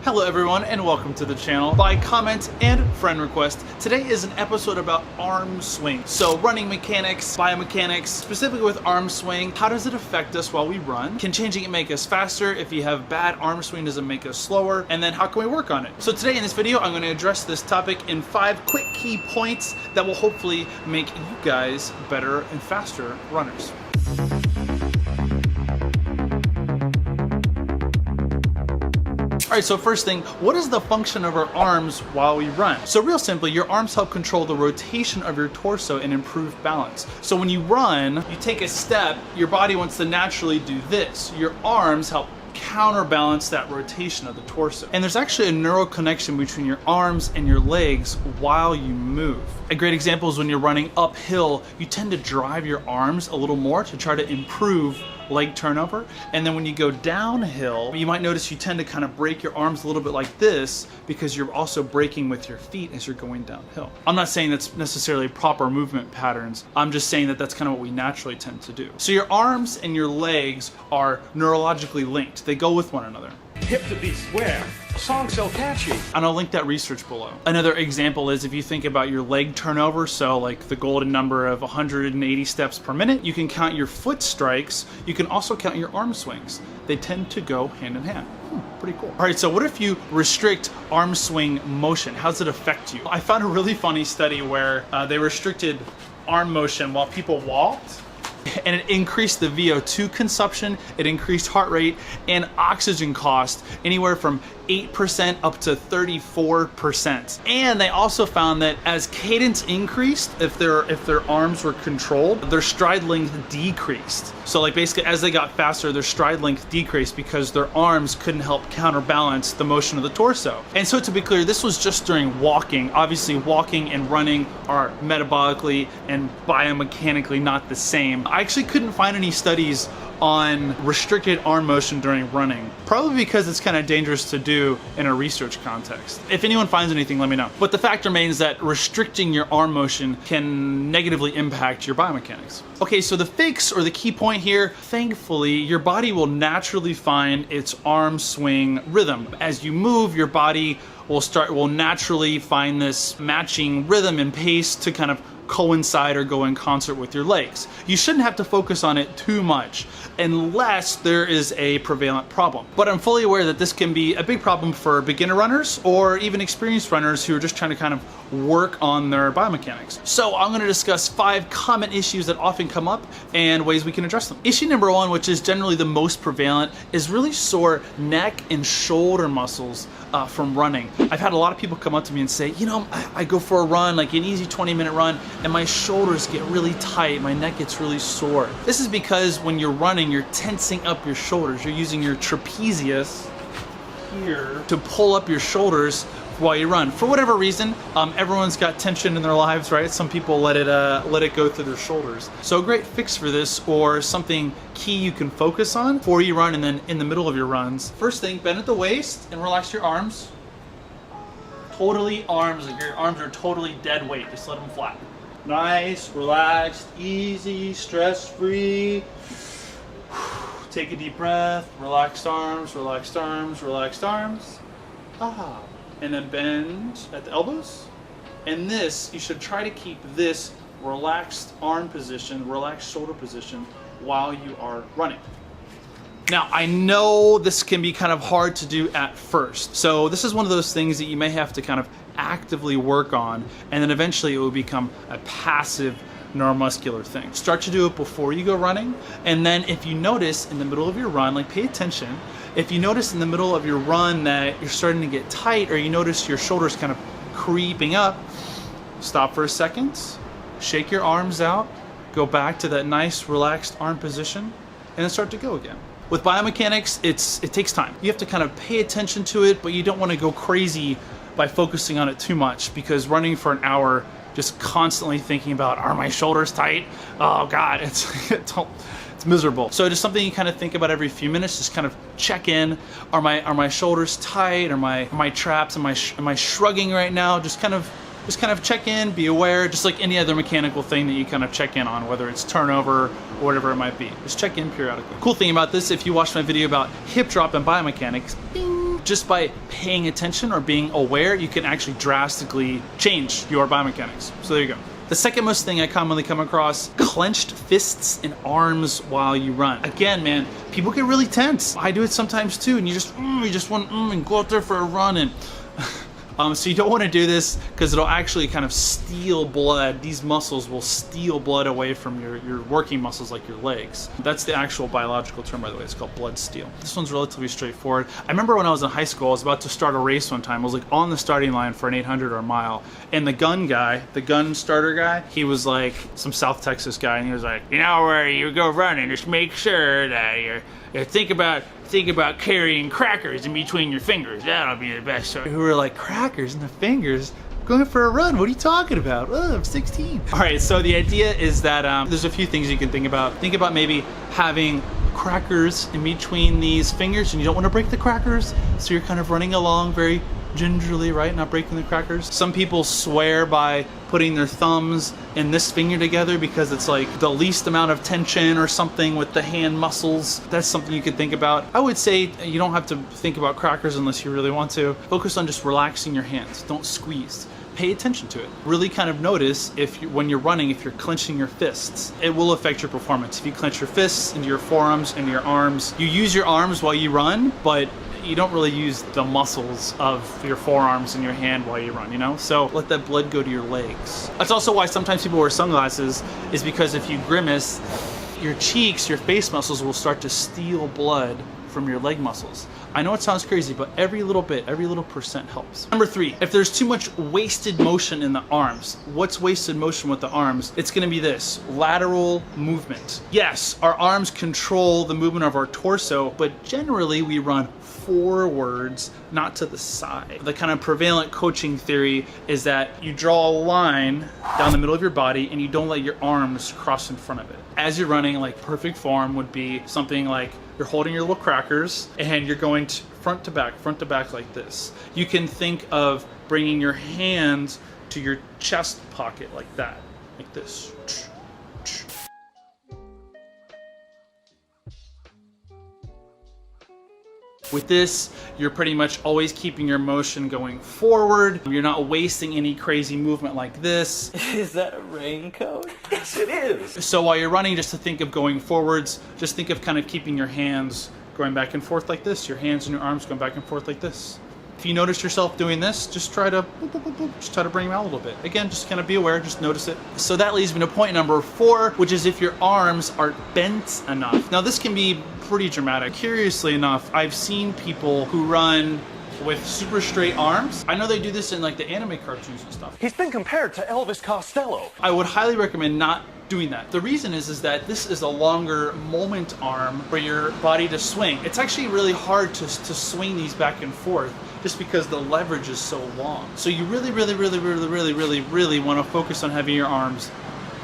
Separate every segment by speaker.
Speaker 1: Hello everyone and welcome to the channel. By comment and friend request, today is an episode about arm swing. So running mechanics, biomechanics, specifically with arm swing, how does it affect us while we run? Can changing it make us faster? If you have bad arm swing, does it make us slower? And then how can we work on it? So today in this video, I'm going to address this topic in 5 quick key points that will hopefully make you guys better and faster runners. Alright, so first thing, what is the function of our arms while we run? So real simply, your arms help control the rotation of your torso and improve balance. So when you run, you take a step, your body wants to naturally do this. Your arms help counterbalance that rotation of the torso. And there's actually a neural connection between your arms and your legs while you move. A great example is when you're running uphill, you tend to drive your arms a little more to try to improve leg turnover. And then when you go downhill, you might notice you tend to kind of break your arms a little bit like this because you're also braking with your feet as you're going downhill. I'm not saying that's necessarily proper movement patterns. I'm just saying that that's kind of what we naturally tend to do. So your arms and your legs are neurologically linked. They go with one another.
Speaker 2: Hip to be square. Song so catchy.
Speaker 1: And I'll link that research below. Another example is if you think about your leg turnover, so like the golden number of 180 steps per minute, you can count your foot strikes, you can also count your arm swings. They tend to go hand in hand. Pretty cool. All right, so what if you restrict arm swing motion? How does it affect you? I found a really funny study where they restricted arm motion while people walked, and it increased the VO2 consumption, it increased heart rate and oxygen cost anywhere from 8% up to 34%. And they also found that as cadence increased, if their arms were controlled, their stride length decreased. So like basically as they got faster, their stride length decreased because their arms couldn't help counterbalance the motion of the torso. And so to be clear, this was just during walking. Obviously walking and running are metabolically and biomechanically not the same. I actually couldn't find any studies on restricted arm motion during running, probably because it's kind of dangerous to do in a research context. If anyone finds anything, let me know. But the fact remains that restricting your arm motion can negatively impact your biomechanics. Okay, so the fix or the key point here, thankfully, your body will naturally find its arm swing rhythm. As you move, your body will naturally find this matching rhythm and pace to kind of coincide or go in concert with your legs. You shouldn't have to focus on it too much unless there is a prevalent problem. But I'm fully aware that this can be a big problem for beginner runners or even experienced runners who are just trying to kind of work on their biomechanics. So I'm going to discuss 5 common issues that often come up and ways we can address them. Issue number 1, which is generally the most prevalent, is really sore neck and shoulder muscles from running. I've had a lot of people come up to me and say, you know, I go for a run, like an easy 20-minute run, and my shoulders get really tight, my neck gets really sore. This is because when you're running, you're tensing up your shoulders. You're using your trapezius here to pull up your shoulders while you run. For whatever reason, everyone's got tension in their lives, right? Some people let it go through their shoulders. So a great fix for this, or something key you can focus on before you run and then in the middle of your runs. First thing, bend at the waist and relax your arms. Totally arms, like your arms are totally dead weight. Just let them flat. Nice, relaxed, easy, stress-free. Take a deep breath. Relaxed arms, relaxed arms, relaxed arms. Ah. And then bend at the elbows. And this, you should try to keep this relaxed arm position, relaxed shoulder position while you are running. Now, I know this can be kind of hard to do at first. So this is one of those things that you may have to kind of actively work on, and then eventually it will become a passive neuromuscular thing. Start to do it before you go running, and then if you notice in the middle of your run, like pay attention, if you notice in the middle of your run that you're starting to get tight or you notice your shoulders kind of creeping up, stop for a second, shake your arms out, go back to that nice relaxed arm position, and then start to go again. With biomechanics, it takes time. You have to kind of pay attention to it, but you don't want to go crazy by focusing on it too much, because running for an hour just constantly thinking about, are my shoulders tight? Oh God, it's miserable. So just something you kind of think about every few minutes, just kind of check in. Are my shoulders tight? Are my traps? Am I shrugging right now? Just kind of check in, be aware, just like any other mechanical thing that you kind of check in on, whether it's turnover or whatever it might be. Just check in periodically. Cool thing about this, if you watched my video about hip drop and biomechanics, ding, just by paying attention or being aware, you can actually drastically change your biomechanics. So there you go. The second most thing I commonly come across, clenched fists and arms while you run. Again, man, people get really tense. I do it sometimes too, and you just want and go out there for a run and so you don't want to do this because it'll actually kind of steal blood. These muscles will steal blood away from your working muscles like your legs. That's the actual biological term, by the way. It's called blood steal. This one's relatively straightforward. I remember when I was in high school, I was about to start a race one time. I was like on the starting line for an 800 or a mile. And the gun starter guy, he was like some South Texas guy. And he was like, you know, where you go running, just make sure that you think about carrying crackers in between your fingers. That'll be the best. We were like, crackers in the fingers? Going for a run? What are you talking about? Oh, I'm 16. All right, so the idea is that there's a few things you can think about. Think about maybe having crackers in between these fingers, and you don't want to break the crackers, so you're kind of running along very gingerly, right? Not breaking the crackers. Some people swear by putting their thumbs and this finger together because it's like the least amount of tension or something with the hand muscles. That's something you could think about. I would say you don't have to think about crackers unless you really want to. Focus on just relaxing your hands. Don't squeeze. Pay attention to it. Really kind of notice when you're running, if you're clenching your fists. It will affect your performance. If you clench your fists into your forearms, into your arms, you use your arms while you run, but you don't really use the muscles of your forearms and your hand while you run, you know? So let that blood go to your legs. That's also why sometimes people wear sunglasses, is because if you grimace, your cheeks, your face muscles will start to steal blood from your leg muscles. I know it sounds crazy, but every little bit, every little percent helps. Number 3, if there's too much wasted motion in the arms, what's wasted motion with the arms? It's gonna be this, lateral movement. Yes, our arms control the movement of our torso, but generally we run forwards, not to the side. The kind of prevalent coaching theory is that you draw a line down the middle of your body and you don't let your arms cross in front of it. As you're running, like perfect form would be something like you're holding your little crackers and you're going front to back like this. You can think of bringing your hands to your chest pocket like that, like this. With this, you're pretty much always keeping your motion going forward. You're not wasting any crazy movement like this.
Speaker 3: Is that a raincoat?
Speaker 2: Yes, it is.
Speaker 1: So while you're running, just to think of going forwards, just think of kind of keeping your hands going back and forth like this, your hands and your arms going back and forth like this. If you notice yourself doing this, just try to bring them out a little bit. Again, just kind of be aware, just notice it. So that leads me to point number 4, which is if your arms are bent enough. Now this can be pretty dramatic. Curiously enough, I've seen people who run with super straight arms. I know they do this in like the anime cartoons and stuff.
Speaker 2: He's been compared to Elvis Costello.
Speaker 1: I would highly recommend not doing that. The reason is that this is a longer moment arm for your body to swing. It's actually really hard to swing these back and forth just because the leverage is so long. So you really want to focus on having your arms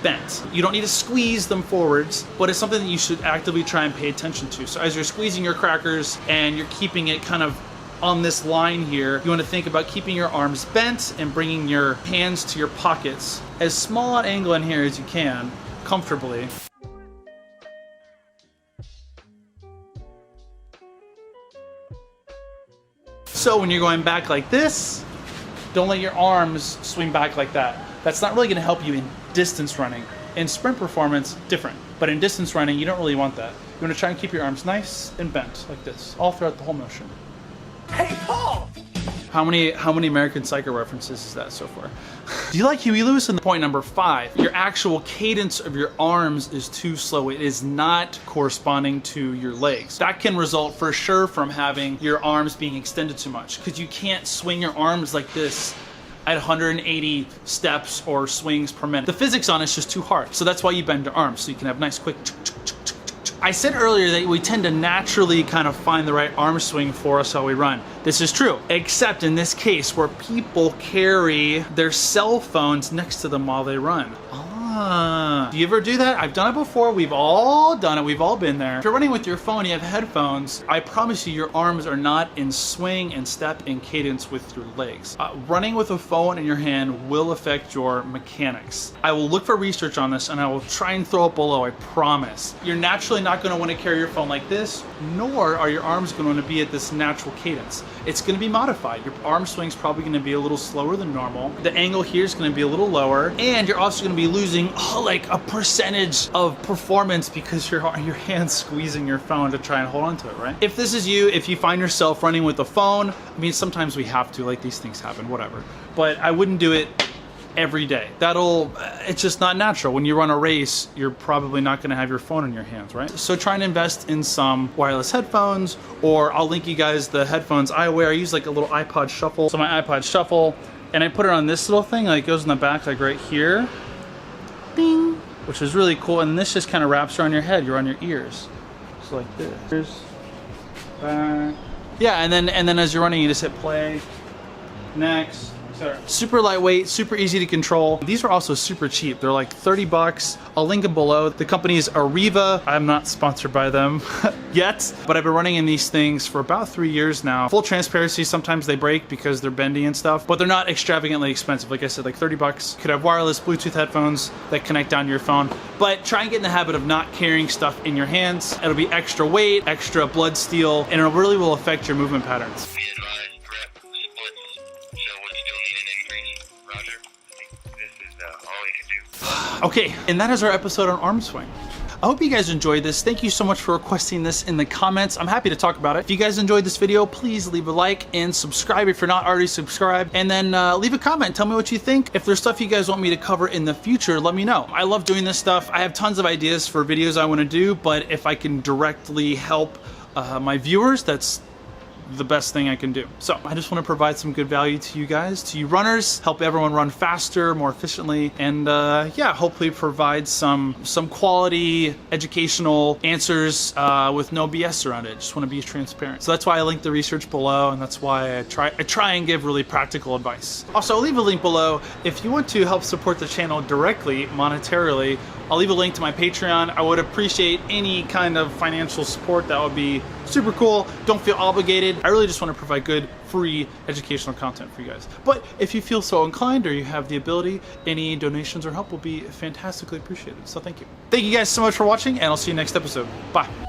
Speaker 1: bent. You don't need to squeeze them forwards, but it's something that you should actively try and pay attention to. So as you're squeezing your crackers and you're keeping it kind of on this line here, you want to think about keeping your arms bent and bringing your hands to your pockets as small an angle in here as you can, comfortably. So when you're going back like this, don't let your arms swing back like that. That's not really going to help you in distance running. In sprint performance, different. But in distance running, you don't really want that. You want to try and keep your arms nice and bent like this, all throughout the whole motion.
Speaker 2: Hey, Paul!
Speaker 1: How many American Psycho references is that so far? Do you like Huey Lewis? And point number 5, your actual cadence of your arms is too slow. It is not corresponding to your legs. That can result for sure from having your arms being extended too much, because you can't swing your arms like this at 180 steps or swings per minute. The physics on it's just too hard. So that's why you bend your arms, so you can have nice quick. I said earlier that we tend to naturally kind of find the right arm swing for us while we run. This is true, except in this case where people carry their cell phones next to them while they run. Do you ever do that? I've done it before. We've all done it. We've all been there. If you're running with your phone, you have headphones, I promise you your arms are not in swing and step and cadence with your legs. Running with a phone in your hand will affect your mechanics. I will look for research on this and I will try and throw it below, I promise. You're naturally not going to want to carry your phone like this, nor are your arms going to be at this natural cadence. It's going to be modified. Your arm swing's probably going to be a little slower than normal. The angle here is going to be a little lower, and you're also going to be losing like a percentage of performance because your hand's squeezing your phone to try and hold on to it, right? If this is you, if you find yourself running with a phone, I mean, sometimes we have to, like these things happen, whatever. But I wouldn't do it every day. It's just not natural. When you run a race, you're probably not going to have your phone in your hands, right? So try and invest in some wireless headphones, or I'll link you guys the headphones I wear. I use like a little iPod Shuffle. So my iPod Shuffle, and I put it on this little thing, like it goes in the back, like right here, ding, which is really cool. And this just kind of wraps around your head. You're on your ears, just like this. Here's back. Yeah, and then as you're running, you just hit play. Next. Super lightweight, super easy to control. These are also super cheap. They're like 30 bucks. I'll link them below. The company is Arriva. I'm not sponsored by them yet, but I've been running in these things for about 3 years now. Full transparency, sometimes they break because they're bendy and stuff, but they're not extravagantly expensive. Like I said, like 30 bucks. You could have wireless Bluetooth headphones that connect down to your phone, but try and get in the habit of not carrying stuff in your hands. It'll be extra weight, extra blood steel, and it really will affect your movement patterns. Okay, and that is our episode on arm swing. I hope you guys enjoyed this. Thank you so much for requesting this in the comments. I'm happy to talk about it. If you guys enjoyed this video, please leave a like and subscribe if you're not already subscribed. And then leave a comment. Tell me what you think. If there's stuff you guys want me to cover in the future, let me know. I love doing this stuff. I have tons of ideas for videos I want to do, but if I can directly help my viewers, that's the best thing I can do. So I just want to provide some good value to you guys, to you runners, help everyone run faster, more efficiently, and yeah, hopefully provide some quality educational answers with no BS around it. Just want to be transparent. So that's why I linked the research below, and that's why I try and give really practical advice. Also, I'll leave a link below if you want to help support the channel directly, monetarily. I'll leave a link to my Patreon. I would appreciate any kind of financial support. That would be super cool. Don't feel obligated. I really just want to provide good, free educational content for you guys. But if you feel so inclined or you have the ability, any donations or help will be fantastically appreciated. So thank you. Thank you guys so much for watching, and I'll see you next episode. Bye.